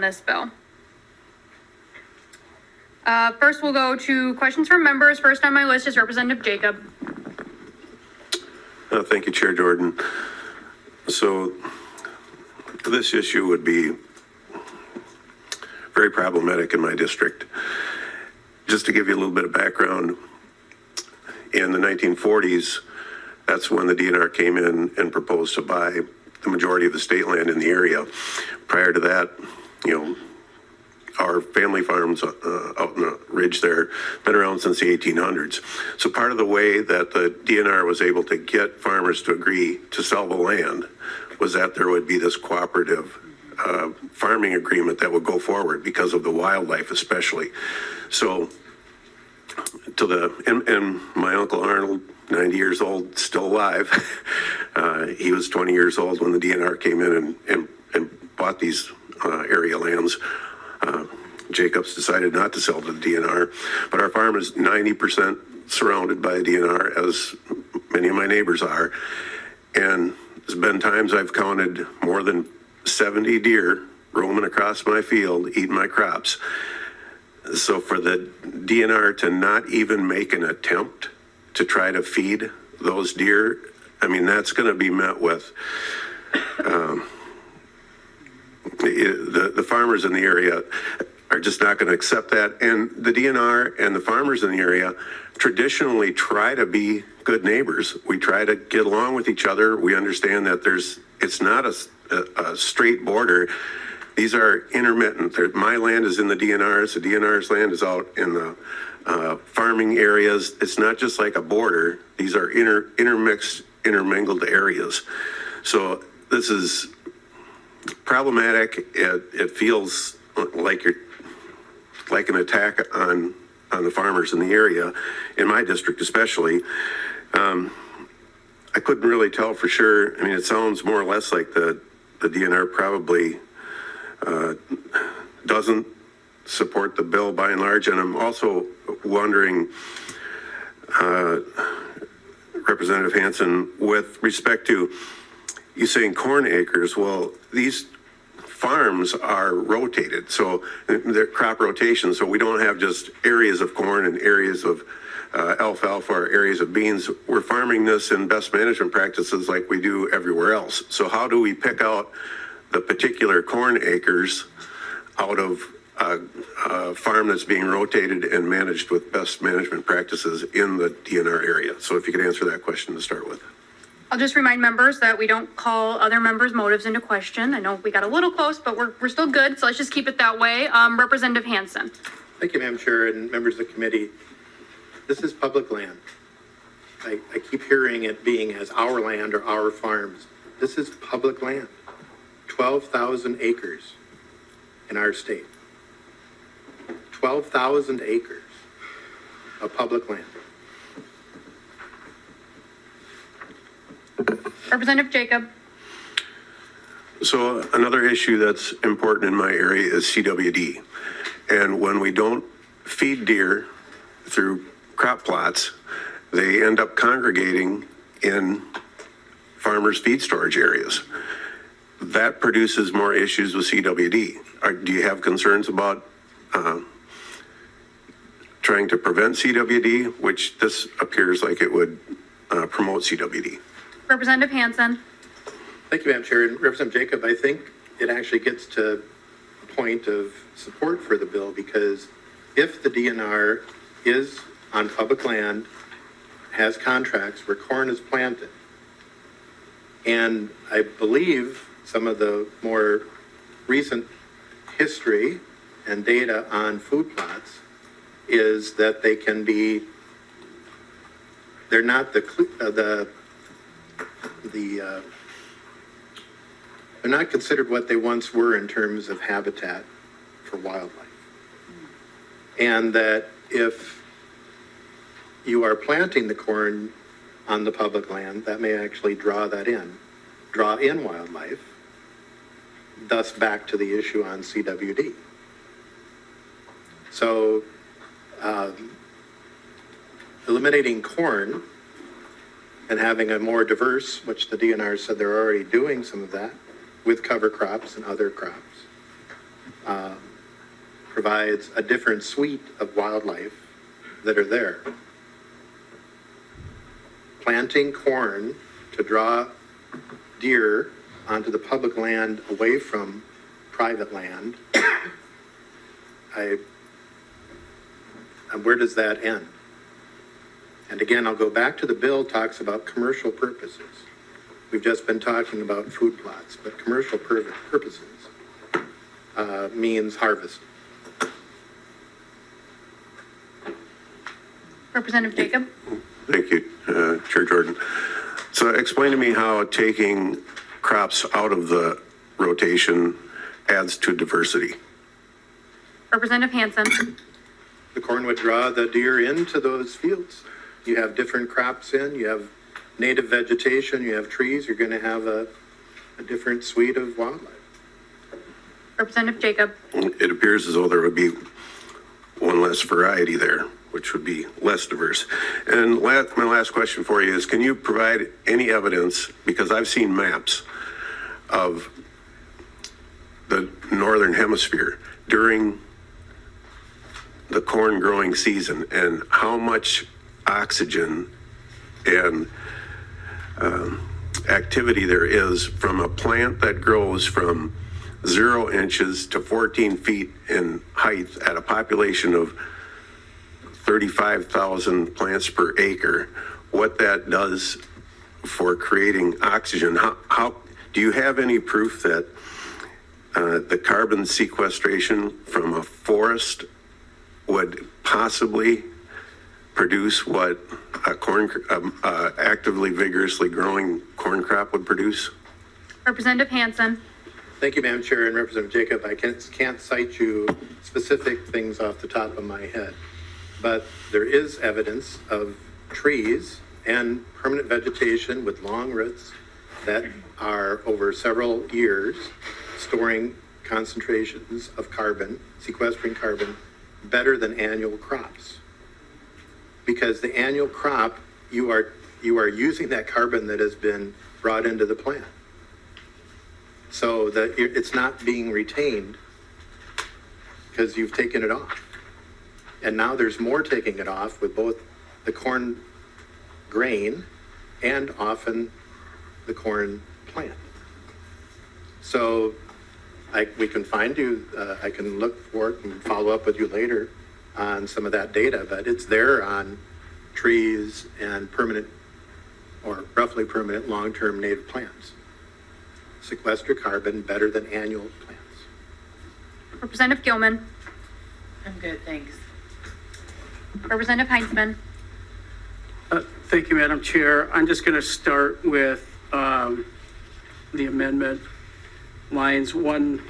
this bill. First, we'll go to questions from members. First on my list is Representative Jacob. Thank you, Chair Jordan. So this issue would be very problematic in my district. Just to give you a little bit of background, in the 1940s, that's when the DNR came in and proposed to buy the majority of the state land in the area. Prior to that, our family farms out in the ridge there been around since the 1800s. So part of the way that the DNR was able to get farmers to agree to sell the land was that there would be this cooperative farming agreement that would go forward because of the wildlife especially. So and my Uncle Arnold, 90 years old, still alive, he was 20 years old when the DNR came in and bought these area lands. Jacobs decided not to sell to the DNR, but our farm is 90% surrounded by the DNR, as many of my neighbors are. And there's been times I've counted more than 70 deer roaming across my field, eating my crops. So for the DNR to not even make an attempt to try to feed those deer, I mean, that's going to be met with the farmers in the area are just not going to accept that. And the DNR and the farmers in the area traditionally try to be good neighbors. We try to get along with each other. We understand that it's not a straight border. These are intermittent. My land is in the DNR's. The DNR's land is out in the farming areas. It's not just like a border. These are intermixed, intermingled areas. So this is problematic. It feels like an attack on the farmers in the area, in my district especially. I couldn't really tell for sure. I mean, it sounds more or less like the DNR probably doesn't support the bill by and large. And I'm also wondering, Representative Hansen, with respect to you saying corn acres, well, these farms are rotated, so they're crop rotation, so we don't have just areas of corn and areas of alfalfa or areas of beans. We're farming this in best management practices like we do everywhere else. So how do we pick out the particular corn acres out of a farm that's being rotated and managed with best management practices in the DNR area? So if you could answer that question to start with. I'll just remind members that we don't call other members' motives into question. I know we got a little close, but we're still good, so let's just keep it that way. Representative Hansen. Thank you, Madam Chair, and members of the committee. This is public land. I keep hearing it being as our land or our farms. This is public land. 12,000 acres in our state. 12,000 acres of public land. Representative Jacob. So another issue that's important in my area is CWD. And when we don't feed deer through crop plots, they end up congregating in farmers' feed storage areas. That produces more issues with CWD. Do you have concerns about trying to prevent CWD, which this appears like it would promote CWD? Representative Hansen. Thank you, Madam Chair. And Representative Jacob, I think it actually gets to a point of support for the bill, because if the DNR is on public land, has contracts where corn is planted, and I believe some of the more recent history and data on food plots is that they can be, they're not they're not considered what they once were in terms of habitat for wildlife. And that if you are planting the corn on the public land, that may actually draw in wildlife, thus back to the issue on CWD. So eliminating corn and having a more diverse, which the DNR said they're already doing some of that, with cover crops and other crops, provides a different suite of wildlife that are there. Planting corn to draw deer onto the public land away from private land, and where does that end? And again, I'll go back to the bill talks about commercial purposes. We've just been talking about food plots, but commercial purposes means harvest. Representative Jacob? Thank you, Chair Jordan. So explain to me how taking crops out of the rotation adds to diversity. Representative Hansen? The corn would draw the deer into those fields. You have different crops in, you have native vegetation, you have trees, you're going to have a different suite of wildlife. Representative Jacob? It appears as though there would be one less variety there, which would be less diverse. And my last question for you is, can you provide any evidence, because I've seen maps of the northern hemisphere during the corn growing season and how much oxygen and activity there is from a plant that grows from 0 inches to 14 feet in height at a population of 35,000 plants per acre, what that does for creating oxygen. How do you have any proof that the carbon sequestration from a forest would possibly produce what a actively, vigorously growing corn crop would produce? Representative Hansen? Thank you, Madam Chair, and Representative Jacob. I can't cite you specific things off the top of my head, but there is evidence of trees and permanent vegetation with long roots that are over several years storing concentrations of carbon, sequestering carbon, better than annual crops. Because the annual crop, you are using that carbon that has been brought into the plant. So that it's not being retained because you've taken it off. And now there's more taking it off with both the corn grain and often the corn plant. So we can find you, I can look for it and follow up with you later on some of that data, but it's there on trees and permanent or roughly permanent long-term native plants. Sequester carbon better than annual plants. Representative Gilman? I'm good, thanks. Representative Heinzman? Thank you, Madam Chair. I'm just going to start with the amendment lines 1